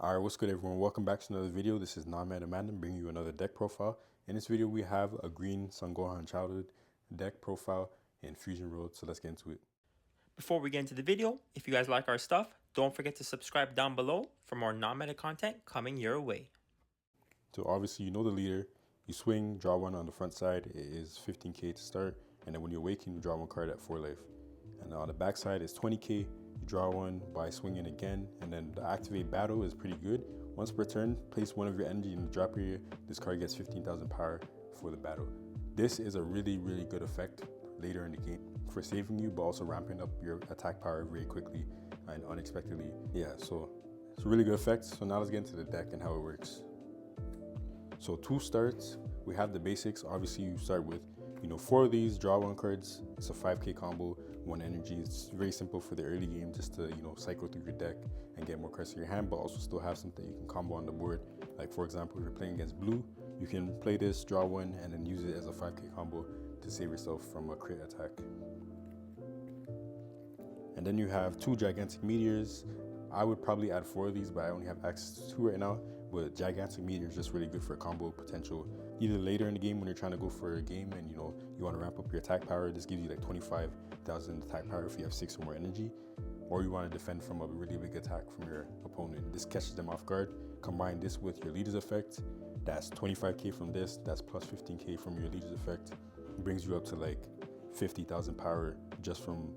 Alright, what's good everyone? Welcome back to another video. This is Namad bringing you another deck profile. In this video we have a green Son Gohan childhood deck profile in Fusion Road, so let's get into it. Before we get into the video, if you guys like our stuff, don't forget to subscribe down below for more non-meta content coming your way. So obviously you know the leader. You swing, draw one on the front side. It is 15k to start, and then when you awaken you draw one card at 4 life. And on the back side is 20k. You draw one by swinging again, and then the activate battle is pretty good. Once per turn, place one of your energy in the drop area. This card gets 15,000 power for the battle. This is a really good effect later in the game for saving you, but also ramping up your attack power very quickly and unexpectedly. Yeah, so it's a really good effect. So now let's get into the deck and how it works. So 2 starts, we have the basics. Obviously you start with 4 of these, draw 1 cards. It's a 5k combo, 1 energy. It's very simple for the early game, just to cycle through your deck and get more cards in your hand, but also still have something you can combo on the board. Like for example, if you're playing against blue, you can play this, draw 1, and then use it as a 5k combo to save yourself from a crit attack. And then you have 2 gigantic meteors. I would probably add 4 of these, but I only have access to 2 right now. But gigantic meteor is just really good for combo potential. Either later in the game when you're trying to go for a game and you want to ramp up your attack power. This gives you like 25,000 attack power if you have 6 or more energy. Or you want to defend from a really big attack from your opponent. This catches them off guard. Combine this with your leader's effect. That's 25k from this. That's plus 15k from your leader's effect. It brings you up to like 50,000 power just from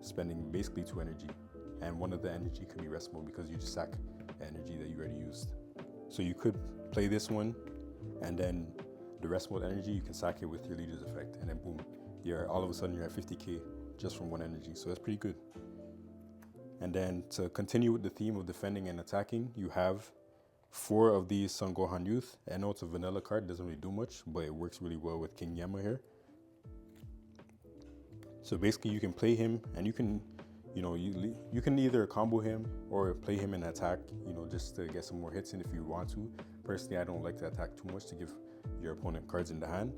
spending basically 2 energy. And one of the energy could be rest mode because you just sack energy that you already used. So you could play this one, and then the rest mode energy you can sack it with your leader's effect, and then boom, all of a sudden you're at 50k just from 1 energy. So that's pretty good. And then to continue with the theme of defending and attacking, you have 4 of these Son Gohan Youth. I know it's a vanilla card, doesn't really do much, but it works really well with King Yama here. So basically you can play him, and you can you can either combo him or play him in attack, just to get some more hits in if you want to. Personally, I don't like to attack too much to give your opponent cards in the hand,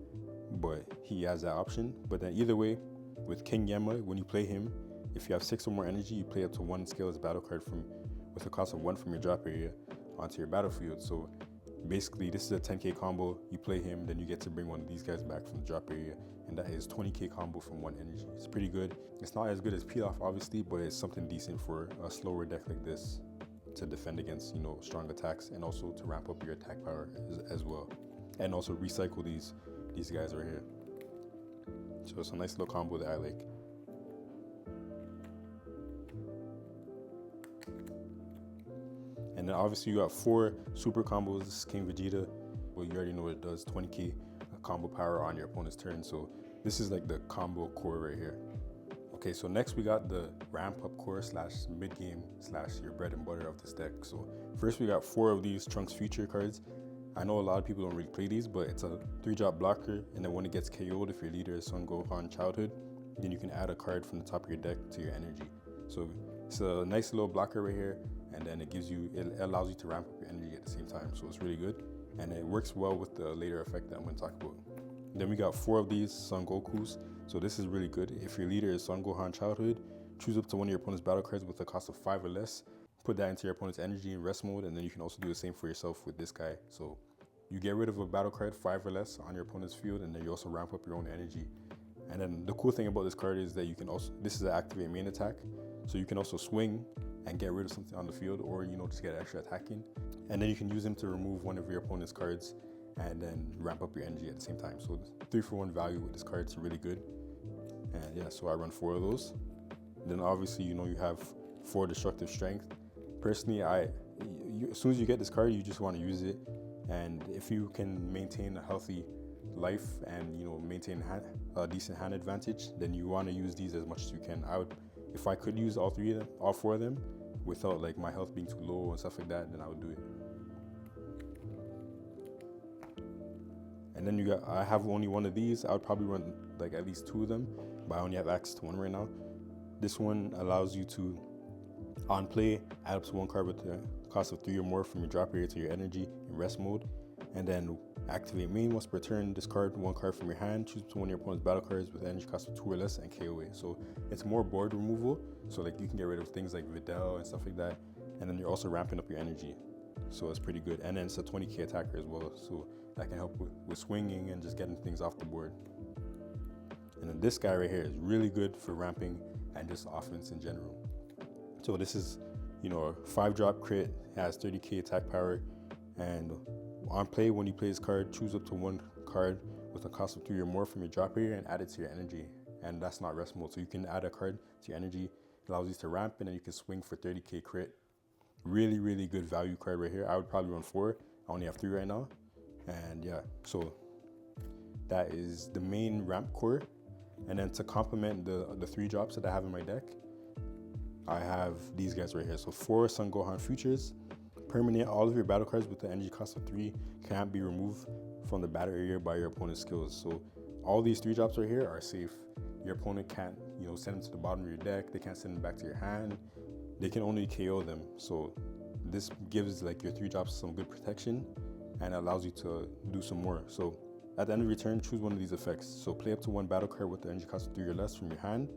but he has that option. But then either way, with King Yama, when you play him, if you have 6 or more energy, you play up to 1 scaleless battle card with a cost of 1 from your drop area onto your battlefield. So basically this is a 10k combo. You play him, then you get to bring one of these guys back from the drop area, and that is 20k combo from 1 energy. It's pretty good. It's not as good as Peel Off obviously, but it's something decent for a slower deck like this to defend against strong attacks, and also to ramp up your attack power as well, and also recycle these guys right here. So it's a nice little combo that I like. And then obviously you got 4 super combos. This is King Vegeta. Well, you already know what it does, 20k combo power on your opponent's turn. So this is like the combo core right here. Okay, so next we got the ramp up core / mid game / your bread and butter of this deck. So first we got 4 of these Trunks Future cards. I know a lot of people don't really play these, but it's a 3-drop blocker, and then when it gets KO'd, if your leader is Son Gohan Childhood, then you can add a card from the top of your deck to your energy. So it's a nice little blocker right here, and then it allows you to ramp up your energy at the same time. So it's really good, and it works well with the later effect that I'm going to talk about. Then we got 4 of these Son Gokus. So this is really good. If your leader is Son Gohan Childhood, choose up to 1 of your opponent's battle cards with a cost of 5 or less. Put that into your opponent's energy in rest mode, and then you can also do the same for yourself with this guy. So you get rid of a battle card 5 or less on your opponent's field, and then you also ramp up your own energy. And then the cool thing about this card is that you can also, this is an activate main attack, so you can also swing and get rid of something on the field, or just get extra attacking. And then you can use him to remove one of your opponent's cards and then ramp up your energy at the same time. So 3-for-1 value with this card is really good. And yeah, so I run 4 of those. Then obviously you have 4 destructive strength. Personally, as soon as you get this card, you just want to use it. And if you can maintain a healthy life and maintain a decent hand advantage, then you want to use these as much as you can. If I could use all 4 of them without like my health being too low and stuff like that, then I would do it. And then I have only 1 of these. I would probably run like at least 2 of them, but I only have access to 1 right now. This one allows you to, on play, add up to 1 card with the cost of 3 or more from your drop area to your energy in rest mode, and then activate main. Once per turn, discard 1 card from your hand, choose to 1 of your opponent's battle cards with energy cost of 2 or less, and KO it. So it's more board removal, so like you can get rid of things like Videl and stuff like that, and then you're also ramping up your energy, so it's pretty good. And then it's a 20k attacker as well, so that can help with swinging and just getting things off the board. And then this guy right here is really good for ramping and just offense in general. So this is, you know, a 5-drop crit, has 30k attack power, and on play, when you play this card, choose up to 1 card with a cost of 3 or more from your drop area and add it to your energy. And that's not rest mode, so you can add a card to your energy. It allows you to ramp, and then you can swing for 30k crit. Really, really good value card right here. I would probably run 4. I only have 3 right now. And yeah, so that is the main ramp core. And then to complement the 3 drops that I have in my deck, I have these guys right here. So 4 Son Gohan Futures. Permanent, all of your battle cards with the energy cost of 3 can't be removed from the battle area by your opponent's skills. So all these 3 drops right here are safe. Your opponent can't, you know, send them to the bottom of your deck. They can't send them back to your hand. They can only KO them. So this gives like your 3 drops some good protection and allows you to do some more. So at the end of your turn, choose one of these effects. So play up to 1 battle card with the energy cost of 3 or less from your hand,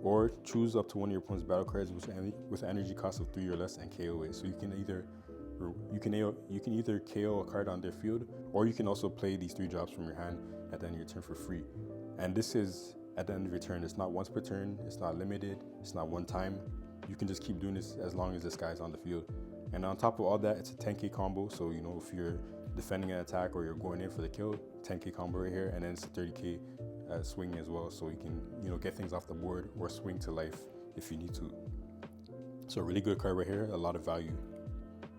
or choose up to 1 of your opponent's battle cards with energy cost of 3 or less and KO it. So you can either KO a card on their field, or you can also play these 3 drops from your hand at the end of your turn for free. And this is at the end of your turn. It's not once per turn, it's not limited, it's not one time. You can just keep doing this as long as this guy's on the field. And on top of all that, it's a 10k combo. So, you know, if you're defending an attack or you're going in for the kill, 10k combo right here, and then it's a 30k swing as well. So you can, you know, get things off the board or swing to life if you need to. So a really good card right here, a lot of value,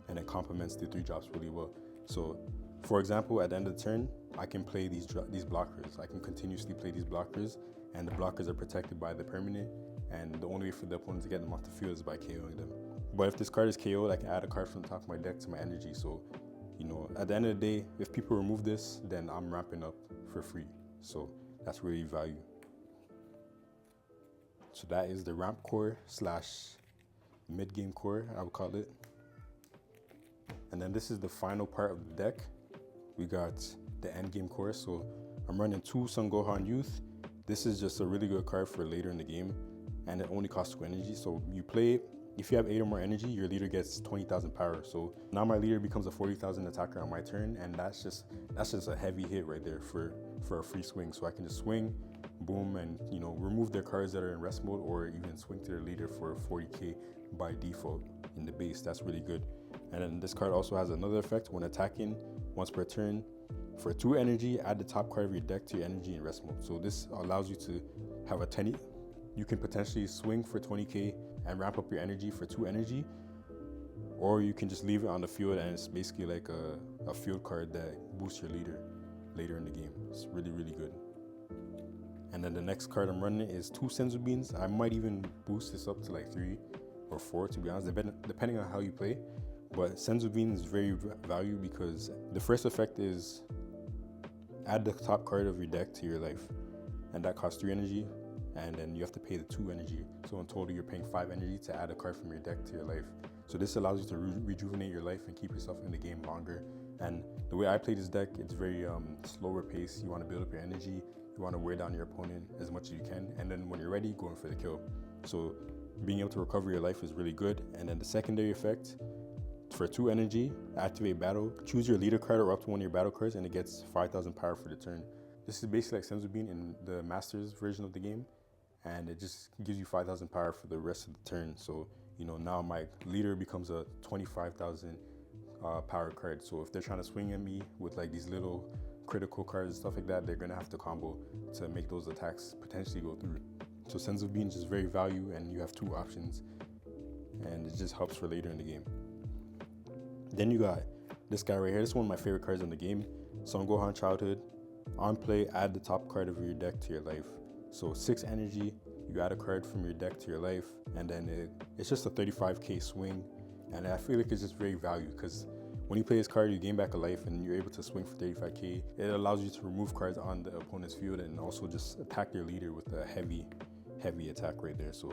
and it complements the 3 drops really well. So for example, at the end of the turn, I can play these blockers. I can continuously play these blockers, and the blockers are protected by the permanent, and the only way for the opponent to get them off the field is by KOing them. But if this card is KO'd, I can add a card from the top of my deck to my energy. So, you know, at the end of the day, if people remove this, then I'm ramping up for free. So that's really value. So that is the ramp core / mid-game core, I would call it. And then this is the final part of the deck. We got the end game core. So I'm running 2 Son Gohan Youth. This is just a really good card for later in the game, and it only costs 2 energy. So you play it. If you have 8 or more energy, your leader gets 20,000 power. So now my leader becomes a 40,000 attacker on my turn, and that's just a heavy hit right there for a free swing. So I can just swing, boom, and, you know, remove their cards that are in rest mode, or even swing to their leader for 40k by default in the base. That's really good. And then this card also has another effect. When attacking once per turn, for 2 energy, add the top card of your deck to your energy in rest mode. So this allows you to have a 10. You can potentially swing for 20k and ramp up your energy for 2 energy, or you can just leave it on the field, and it's basically like a field card that boosts your leader later in the game. It's really, really good. And then the next card I'm running is 2 Senzu Beans. I might even boost this up to like 3 or 4, to be honest, depending on how you play. But Senzu Beans is very value because the first effect is add the top card of your deck to your life, and that costs 3 energy, and then you have to pay the 2 energy. So in total, you're paying 5 energy to add a card from your deck to your life. So this allows you to rejuvenate your life and keep yourself in the game longer. And the way I play this deck, it's very slower pace. You want to build up your energy. You want to wear down your opponent as much as you can, and then when you're ready, go in for the kill. So being able to recover your life is really good. And then the secondary effect, for 2 energy, activate battle, choose your leader card or up to 1 of your battle cards, and it gets 5,000 power for the turn. This is basically like Senzu Bean in the Masters version of the game, and it just gives you 5,000 power for the rest of the turn. So, you know, now my leader becomes a 25,000 power card. So if they're trying to swing at me with like these little critical cards and stuff like that, they're gonna have to combo to make those attacks potentially go through. So Senzu Bean is just very value, and you have 2 options, and it just helps for later in the game. Then you got this guy right here. This is one of my favorite cards in the game. Son Gohan Childhood. On play, add the top card of your deck to your life. So 6 energy, you add a card from your deck to your life, and then it's just a 35k swing. And I feel like it's just very value, because when you play this card, you gain back a life, and you're able to swing for 35k. It allows you to remove cards on the opponent's field, and also just attack their leader with a heavy attack right there. So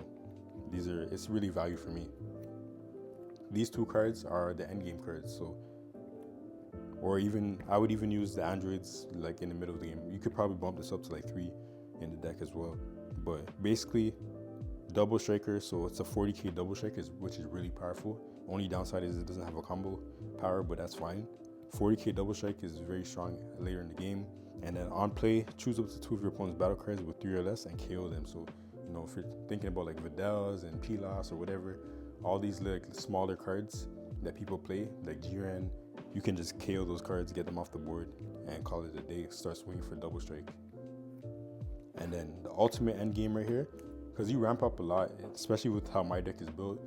it's really value for me. These 2 cards are the end game cards. So, or even I would even use the androids like in the middle of the game. You could probably bump this up to like 3 in the deck as well. But basically, double striker. So it's a 40k double striker, which is really powerful. Only downside is it doesn't have a combo power, but that's fine. 40k double strike is very strong later in the game. And then on play, choose up to 2 of your opponent's battle cards with 3 or less and KO them. So, you know, if you're thinking about like Vidals and Pilas or whatever, all these like smaller cards that people play, like Jiren, you can just KO those cards, get them off the board, and call it a day. Start swinging for double strike. And then the ultimate end game right here, because you ramp up a lot, especially with how my deck is built.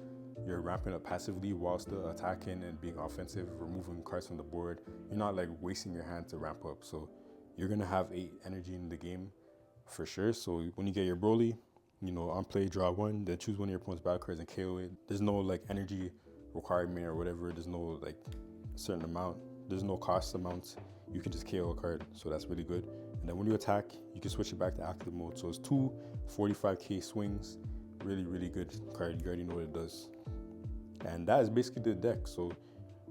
You're ramping up passively while still attacking and being offensive, removing cards from the board. You're not like wasting your hand to ramp up. So you're gonna have 8 energy in the game for sure. So when you get your Broly, you know, on play, draw 1, then choose one of your opponent's battle cards and KO it. There's no like energy requirement or whatever. There's no like certain amount. There's no cost amounts. You can just KO a card. So that's really good. And then when you attack, you can switch it back to active mode. So it's 2 45k swings. Really, really good card. You already know what it does. And that is basically the deck. So,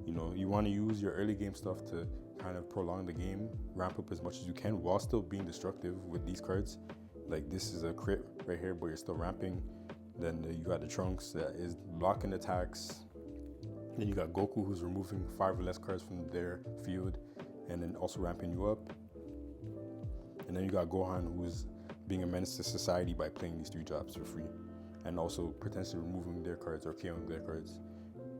you know, you want to use your early game stuff to kind of prolong the game, ramp up as much as you can while still being destructive with these cards. Like this is a crit right here, but you're still ramping. Then you got the Trunks that is blocking attacks. Then you got Goku, who's removing 5 or less cards from their field and then also ramping you up. And then you got Gohan, who's being a menace to society by playing these 3 drops for free, and also potentially removing their cards or KOing their cards.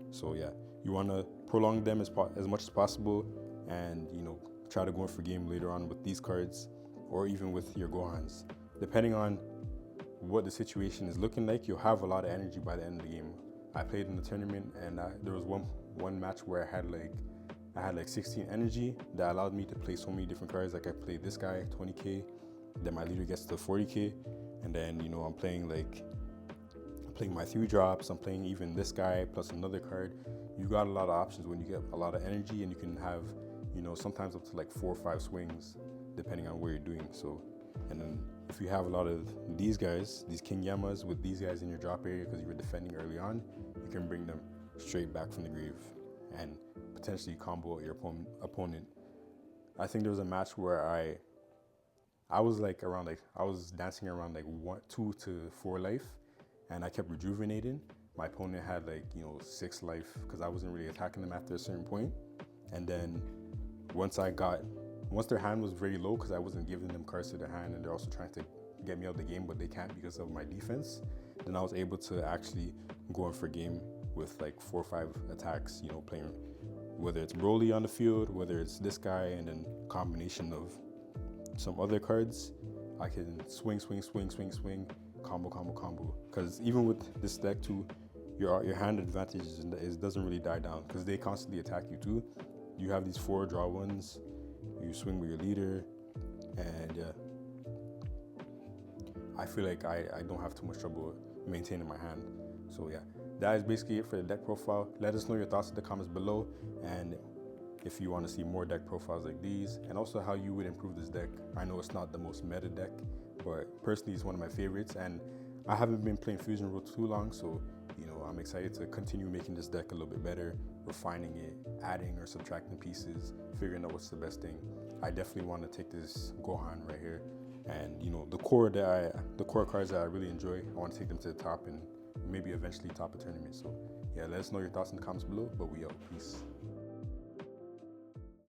So yeah, you want to prolong them as much as possible, and you know, try to go in for game later on with these cards, or even with your Gohans. Depending on what the situation is looking like, you'll have a lot of energy by the end of the game. I played in the tournament, and there was one match where I had like 16 energy that allowed me to play so many different cards. Like I played this guy 20k, then my leader gets to 40k, and then you know I'm playing my 3 drops. I'm playing even this guy plus another card. You got a lot of options when you get a lot of energy, and you can have, you know, sometimes up to like 4 or 5 swings depending on what you're doing. So, and then if you have a lot of these guys, these King Yamas with these guys in your drop area because you were defending early on, you can bring them straight back from the grave and potentially combo your opponent. I think there was a match where I was dancing around like 2 to 4 life, and I kept rejuvenating. My opponent had like, you know, 6 life because I wasn't really attacking them after a certain point. And then once their hand was very low because I wasn't giving them cards to their hand, and they're also trying to get me out of the game, but they can't because of my defense, then I was able to actually go in for game with like 4 or 5 attacks, you know, playing whether it's Broly on the field, whether it's this guy, and then combination of some other cards. I can swing, combo. Because even with this deck too, your hand advantage doesn't really die down because they constantly attack you too. You have these 4 draw ones, you swing with your leader, and yeah, I feel like I don't have too much trouble maintaining my hand. So yeah, that is basically it for the deck profile. Let us know your thoughts in the comments below, and if you want to see more deck profiles like these, and also how you would improve this deck. I know it's not the most meta deck, but personally it's one of my favorites, and I haven't been playing Fusion Rule too long, so you know, I'm excited to continue making this deck a little bit better, refining it, adding or subtracting pieces, figuring out what's the best thing. I definitely want to take this Gohan right here, and you know, the core cards that I really enjoy, I want to take them to the top and maybe eventually top a tournament. So yeah, let us know your thoughts in the comments below, but we out. Peace.